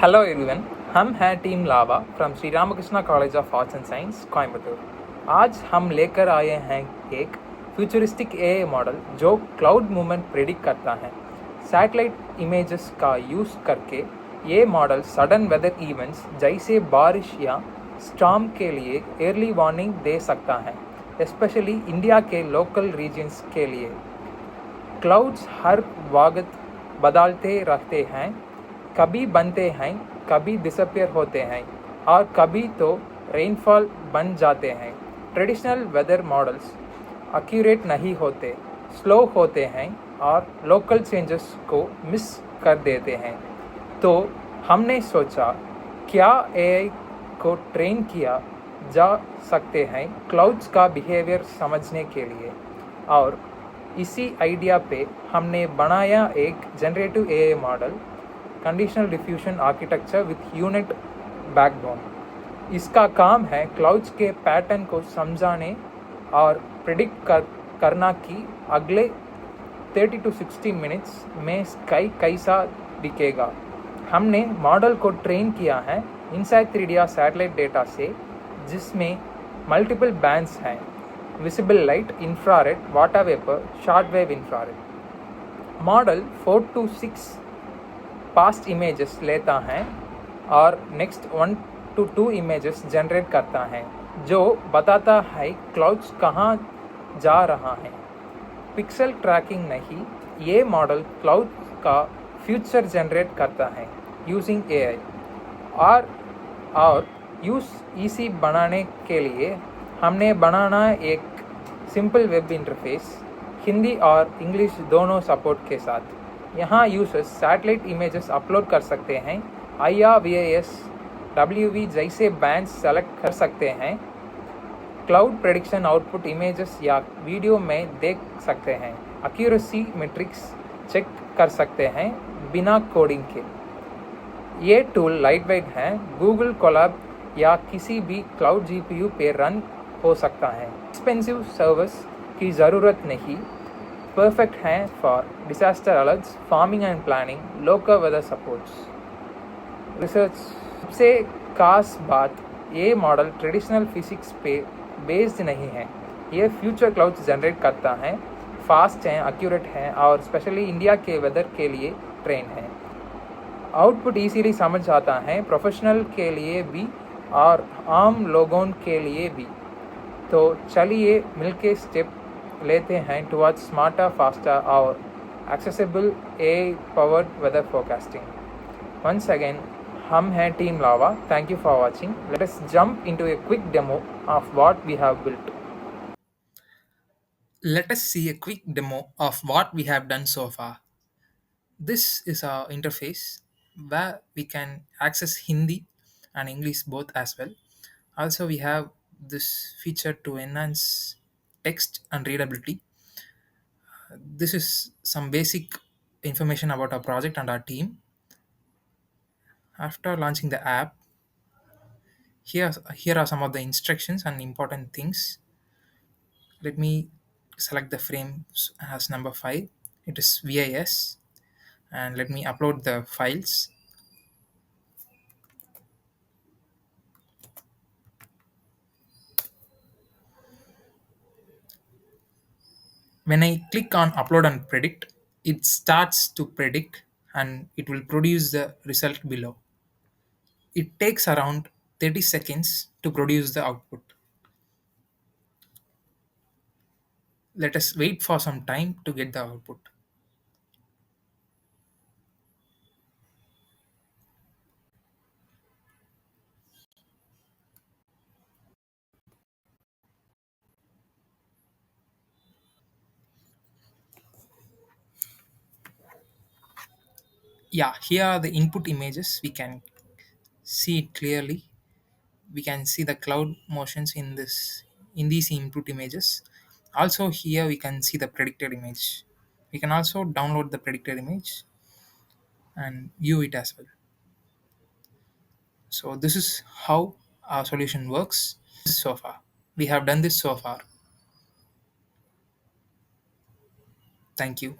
Hello everyone, हम हैं team Lava from Shri Ramakrishna college of arts and science Coimbatore. आज हम लेकर आए हैं एक फ्यूचरिस्टिक एआई मॉडल जो क्लाउड मूवमेंट प्रेडिक्ट करता है। सैटेलाइट इमेजेस का यूज़ करके ये मॉडल सडन वेदर इवेंट्स जैसे बारिश या स्टॉर्म के लिए अर्ली वार्निंग दे सकता है, स्पेशली इंडिया के लोकल रीजन्स के लिए। क्लाउड्स हर वक्त बदलते रहते हैं, कभी बनते हैं, कभी डिसअपियर होते हैं और कभी तो रेनफॉल बन जाते हैं। ट्रेडिशनल वेदर मॉडल्स एक्यूरेट नहीं होते, स्लो होते हैं और लोकल चेंजेस को मिस कर देते हैं। तो हमने सोचा क्या एआई को ट्रेन किया जा सकते हैं क्लाउड्स का बिहेवियर समझने के लिए, और इसी आइडिया पे हमने बनाया एक generative AI model conditional diffusion architecture with unit backbone. इसका काम है क्लाउड्स के पैटर्न को समझाने और प्रिडिक्ट करना कि अगले 30 to 60 मिनट्स में स्काई कैसा दिखेगा। हमने मॉडल को ट्रेन किया है इनसाइड 3D सैटेलाइट डेटा से, जिसमें मल्टीपल बैंड्स हैं: visible light, infrared, water vapour, short wave infrared. Model 4 to 6 past images लेता है और नेक्स्ट 1 to 2 इमेजेस जनरेट करता है, जो बताता है क्लाउड्स कहाँ जा रहा है। पिक्सल ट्रैकिंग नहीं, ये मॉडल क्लाउड का फ्यूचर जनरेट करता है यूजिंग एआई। और यूज़ ईसी बनाने के लिए हमने बनाना एक सिंपल वेब इंटरफेस, हिंदी और इंग्लिश दोनों सपोर्ट के साथ। यहाँ यूजर्स सैटेलाइट इमेजेस अपलोड कर सकते हैं, IRVAS, WV जैसे बैंड्स सेलेक्ट कर सकते हैं, क्लाउड प्रेडिक्शन आउटपुट इमेजेस या वीडियो में देख सकते हैं, एक्यूरेसी मैट्रिक्स चेक कर सकते हैं बिना कोडिंग के। ये टूल लाइटवेट है, गूगल कोलैब या किसी भी क्लाउड GPU पे रन हो सकता है। एक्सपेंसिव सर्विस की ज़रूरत नहीं, परफेक्ट है for disaster alerts, farming and planning, local weather supports, research. सबसे खास बात, ये मॉडल ट्रेडिशनल फिजिक्स पे बेस्ड नहीं है, ये फ्यूचर क्लाउड्स जनरेट करता है, फास्ट है, एक्यूरेट है और स्पेशली इंडिया के वेदर के लिए ट्रेन है। आउटपुट इजीली समझ आता है, प्रोफेशनल के लिए भी और आम लोगों के लिए भी। तो चलिए मिलके स्टेप लेते हैं टुवर्ड्स स्मार्टर, फास्टर और accessible AI powered weather forecasting. Once again, हम हैं team Lava. Thank you for watching. Let us jump into a quick demo of what we have built. Let us see a quick demo of what we have done so far. This is our interface where we can access Hindi and English both as well. Also, we have this feature to enhance text and readability. This is some basic information about our project and our team. After launching the app, here are some of the instructions and important things. Let me select the frames as number 5. It is VIS, and let me upload the files. When I click on upload and predict, it starts to predict and it will produce the result below. It takes around 30 seconds to produce the output. Let us wait for some time to get the output. Yeah, here are the input images. We can see it clearly. We can see the cloud motions in these input images. Also here we can see the predicted image. We can also download the predicted image and view it as well. So this is how our solution works so far. We have done this so far. Thank you.